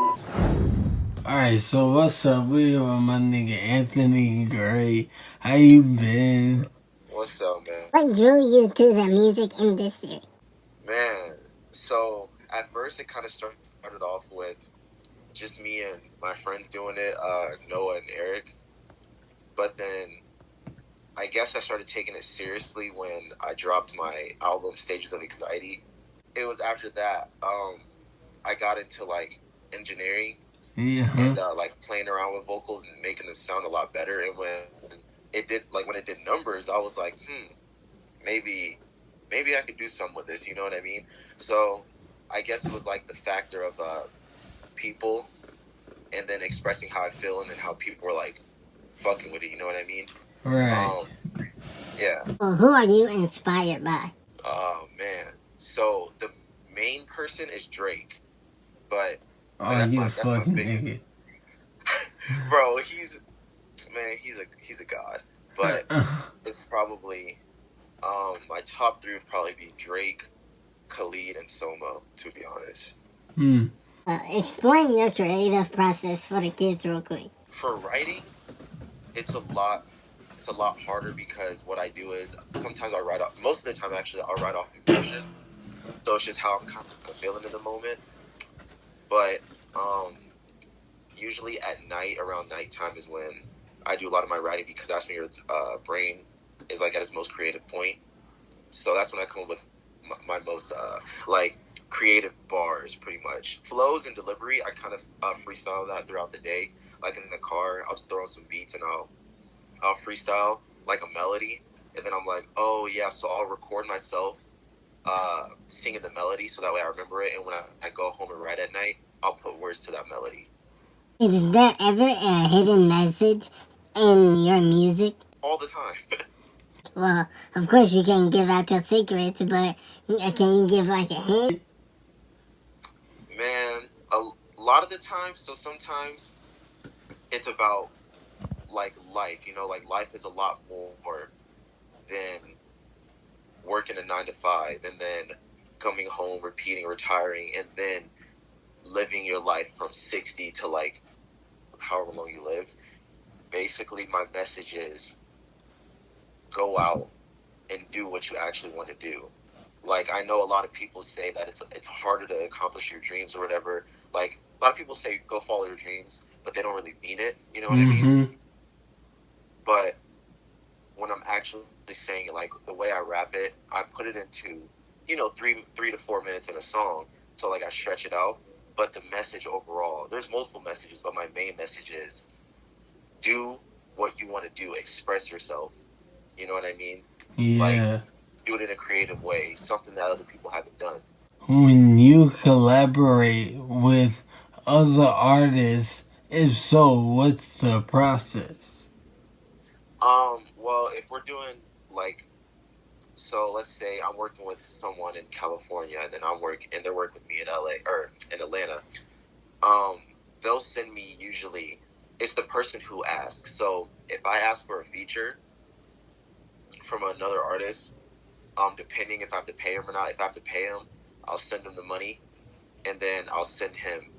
Alright, so what's up? We are my nigga Anthony Gray. How you been? What's up, man? What drew you to the music industry? Man, so at first it kind of started off with just me and my friends doing it, Noah and Eric. But then I guess I started taking it seriously when I dropped my album Stages of Anxiety. It was after that I got into like engineering Yeah. and like playing around with vocals and making them sound a lot better. And when it did numbers, I was like, maybe I could do something with this, you know what I mean? So I guess it was like the factor of people and then expressing how I feel and then how people were like fucking with it, you know what I mean? Right. Yeah. Well, who are you inspired by? Oh man. So the main person is Drake. But Oh, that's you a my fucking biggest nigga. bro, he's a god. But it's probably my top three would probably be Drake, Khalid, and Soma, to be honest. Explain your creative process for the kids real quick. For writing, it's a lot harder because what I do is sometimes I write off, most of the time actually I'll write off emotion. So it's just how I'm kind of feeling in the moment. But usually at night, around nighttime is when I do a lot of my writing because that's when your brain is like at its most creative point. So that's when I come up with my most like creative bars, pretty much. Flows and delivery, I kind of freestyle that throughout the day. Like in the car, I'll just throw in some beats and I'll freestyle like a melody, and then I'm like, oh yeah, so I'll record myself singing the melody so that way I remember it, and when I go home and write at night, I'll put words to that melody. Is there ever a hidden message in your music? All the time. Well, of course you can't give out your secrets, but can you give like a hint? Man, a lot of the time, so sometimes it's about like life, you know, like life is a lot more than working a 9 to 5 and then coming home, repeating, retiring, and then living your life from 60 to like however long you live. Basically, my message is go out and do what you actually want to do. Like, I know a lot of people say that it's harder to accomplish your dreams or whatever. Like, a lot of people say go follow your dreams, but they don't really mean it. You know what I mean? But when I'm actually saying it, like the way I rap it, I put it into, 3 to 4 minutes in a song. So like I stretch it out. But the message overall, there's multiple messages, but my main message is do what you want to do, express yourself. You know what I mean? Yeah. Like, do it in a creative way, something that other people haven't done. When you collaborate with other artists, if so, what's the process? Well, if we're doing like, so let's say I'm working with someone in California, and then they're working with me in LA or in Atlanta. They'll send me usually. It's the person who asks. So if I ask for a feature from another artist, depending if I have to pay him or not, if I have to pay him, I'll send him the money, and then I'll send him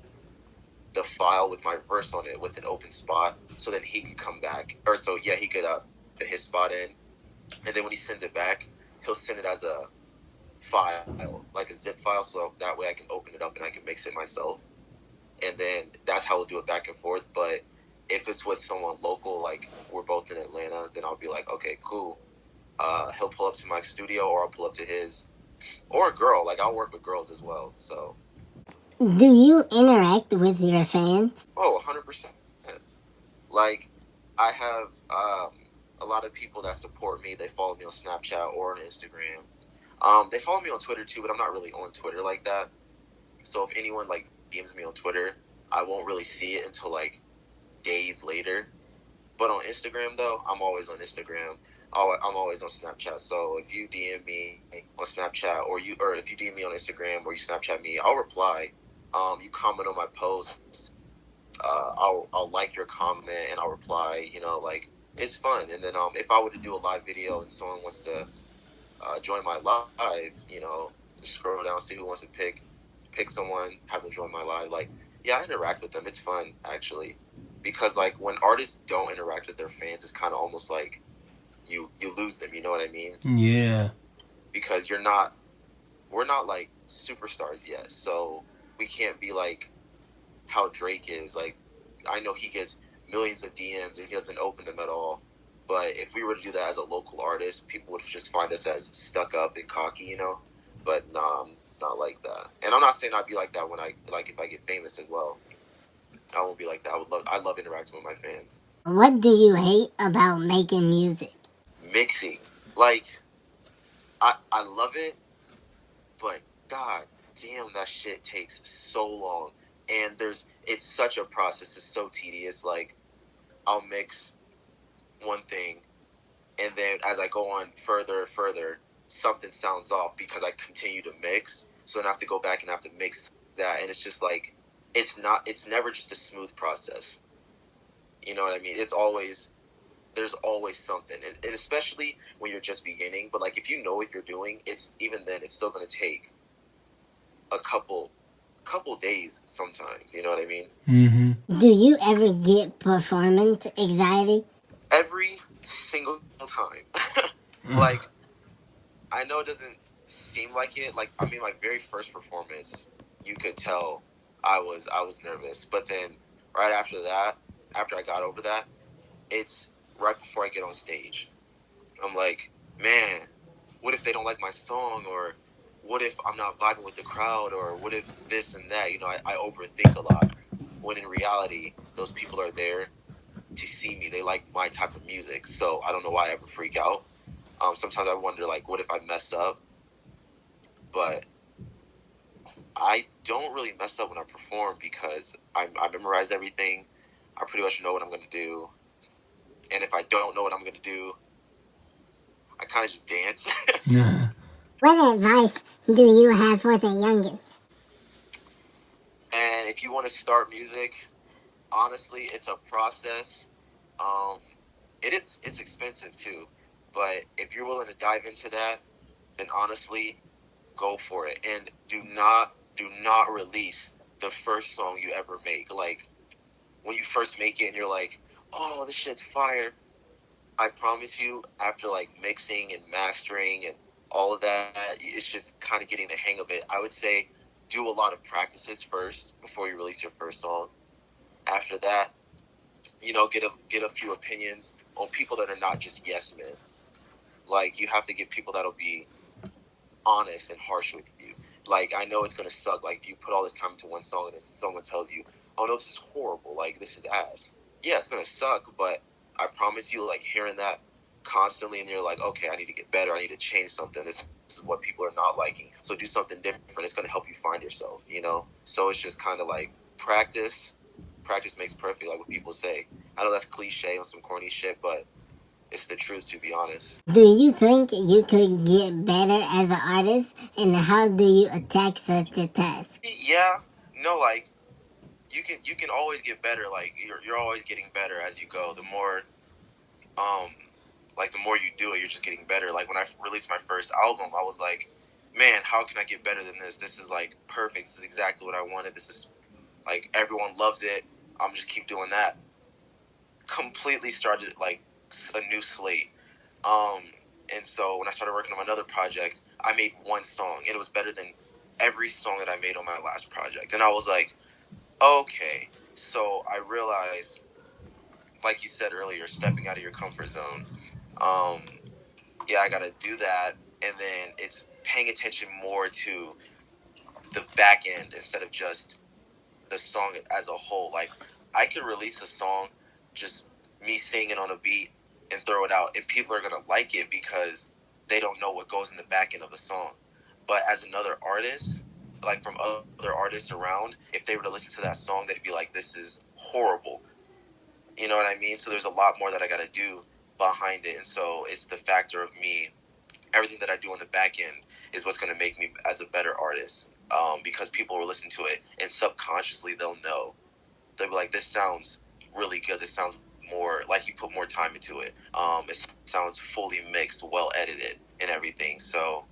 the file with my verse on it with an open spot, so then he could come back, or so yeah, he could fit his spot in, and then when he sends it back, he'll send it as a file, like a zip file, so that way I can open it up and I can mix it myself, and then that's how we'll do it back and forth. But if it's with someone local, like we're both in Atlanta, then I'll be like, okay, cool. He'll pull up to my studio, or I'll pull up to his, or a girl. Like I'll work with girls as well. So. Do you interact with your fans? Oh, 100%. Like, I have a lot of people that support me. They follow me on Snapchat or on Instagram. They follow me on Twitter too, but I'm not really on Twitter like that. So if anyone like DMs me on Twitter, I won't really see it until like days later. But on Instagram though, I'm always on Instagram. I'm always on Snapchat. So if you DM me on Snapchat or if you DM me on Instagram or you Snapchat me, I'll reply. You comment on my posts. I'll like your comment and I'll reply. Like it's fun. And then if I were to do a live video and someone wants to join my live, just scroll down, see who wants to pick someone, have them join my live. Like Yeah, I interact with them. It's fun actually, because like when artists don't interact with their fans, it's kind of almost like you lose them. You know what I mean? Yeah. Because we're not like superstars yet, so we can't be like how Drake is. Like, I know he gets millions of DMs and he doesn't open them at all. But if we were to do that as a local artist, people would just find us as stuck up and cocky, you know. But nah, I'm not like that. And I'm not saying I'd be like that when I like if I get famous as well. I won't be like that. I love interacting with my fans. What do you hate about making music? Mixing, like I love it, but god damn, that shit takes so long. And it's such a process. It's so tedious. Like, I'll mix one thing, and then as I go on further and further, something sounds off because I continue to mix. So then I have to go back and have to mix that, and it's just like it's never just a smooth process. You know what I mean? There's always something, and especially when you're just beginning. But like if you know what you're doing, it's even then it's still going to take a couple days sometimes. You know what I mean? Mm-hmm. Do you ever get performance anxiety? Every single time. Like, I know it doesn't seem like it. Like, I mean, my very first performance, you could tell I was nervous. But then right after that, after I got over that, it's right before I get on stage. I'm like, man, what if they don't like my song? Or what if I'm not vibing with the crowd? Or what if this and that? You know, I overthink a lot. When in reality, those people are there to see me. They like my type of music. So I don't know why I ever freak out. Sometimes I wonder, like, what if I mess up? But I don't really mess up when I perform because I memorize everything. I pretty much know what I'm going to do. And if I don't know what I'm going to do, I kind of just dance. What advice do you have for the youngins? And if you want to start music, honestly, it's a process. Um, it's expensive too, but if you're willing to dive into that, then honestly, go for it. And do not release the first song you ever make. Like, when you first make it and you're like, oh, this shit's fire. I promise you, after like mixing and mastering and all of that, it's just kind of getting the hang of it. I would say do a lot of practices first before you release your first song. After that, get a few opinions on people that are not just yes men. Like, you have to get people that'll be honest and harsh with you. Like, I know it's gonna suck. Like, if you put all this time into one song and then someone tells you, "Oh no, this is horrible. Like, this is ass." Yeah, it's gonna suck, but I promise you, like, hearing that constantly, and you're like, "Okay, I need to get better. I need to change something. This is what people are not liking. So do something different. It's gonna help you find yourself." You know. So it's just kind of like practice. Practice makes perfect, like what people say. I know that's cliche on some corny shit, but it's the truth, to be honest. Do you think you could get better as an artist? And how do you attack such a task? Yeah, no, like you can always get better. Like, you're always getting better as you go. The more um like the more you do it, you're just getting better. Like, when I released my first album, I was like, man, how can I get better than this? This is like perfect. This is exactly what I wanted. This is like, everyone loves it. I'm just keep doing that. Completely started like a new slate. Um and so when I started working on another project, I made one song and it was better than every song that I made on my last project. And I was like, okay. So I realized, like you said earlier, stepping out of your comfort zone. Um, yeah, I got to do that. And then it's paying attention more to the back end instead of just the song as a whole. Like, I could release a song, just me singing on a beat, and throw it out, and people are going to like it because they don't know what goes in the back end of a song. But as another artist, like from other artists around, if they were to listen to that song, they'd be like, this is horrible. You know what I mean? So there's a lot more that I got to do behind it. And so it's the factor of me. Everything that I do on the back end is what's going to make me as a better artist. Because people will listen to it and subconsciously they'll know. They'll be like, this sounds really good. This sounds more like you put more time into it. It sounds fully mixed, well edited, and everything. So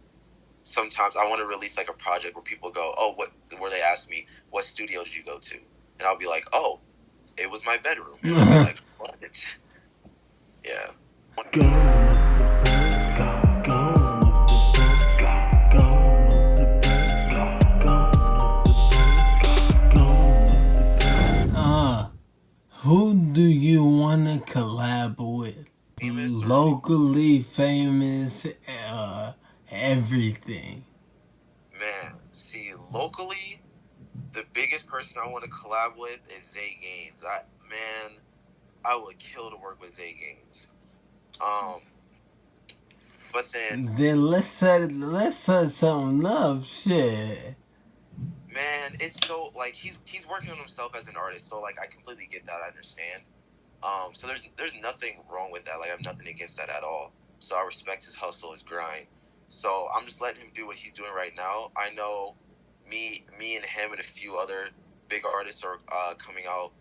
sometimes I want to release like a project where people go, oh, what? Where they ask me, what studio did you go to? and I'll be like, oh, it was my bedroom, and they'll be like, what? Yeah. Who do you want to collab with? Famous or Locally famous, everything. man, see, locally, the biggest person I want to collab with is Zay Gaines. I would kill to work with Zay Gaines. But then let's set something up. Shit. Man, it's so like he's working on himself as an artist, so like I completely get that. I understand. So there's nothing wrong with that. Like I have nothing against that at all. So I respect his hustle, his grind. So I'm just letting him do what he's doing right now. I know me and him and a few other big artists are coming out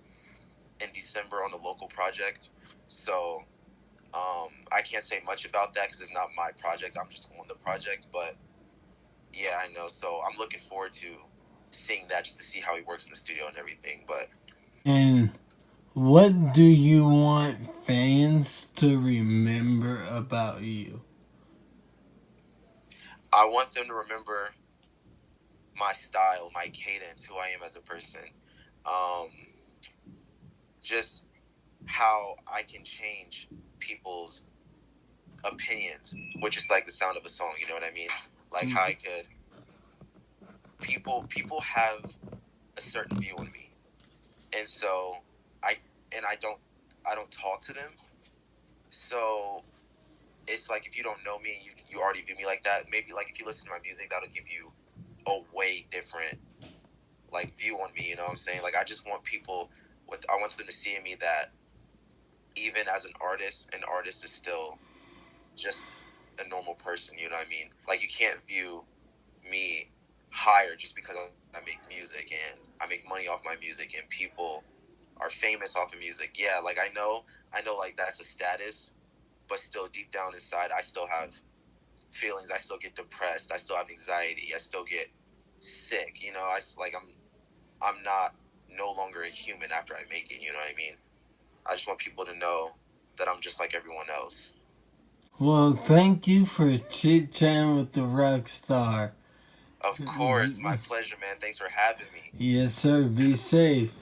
in December on the local project. So I can't say much about that because it's not my project. I'm just on the project, but yeah, I know. So I'm looking forward to seeing that just to see how he works in the studio and everything. But And what do you want fans to remember about you? I want them to remember my style, my cadence, who I am as a person. Just how I can change people's opinions, which is like the sound of a song, you know what I mean? Like how I could people have a certain view on me. And so I don't talk to them. So it's like if you don't know me, you already view me like that. Maybe like if you listen to my music, that'll give you a way different like view on me. You know what I'm saying? Like I just want people I want them to see in me that even as an artist is still just a normal person. You know what I mean? Like you can't view me higher just because I make music and I make money off my music and people are famous off of music. Yeah, like I know like that's a status, but still deep down inside I still have feelings. I still get depressed. I still have anxiety. I still get sick. You know, I'm not no longer a human after I make it. You know what I mean? I just want people to know that I'm just like everyone else. Well, thank you for chit chatting with the RokStar. Of course, my pleasure, man. Thanks for having me. Yes, sir. Be safe.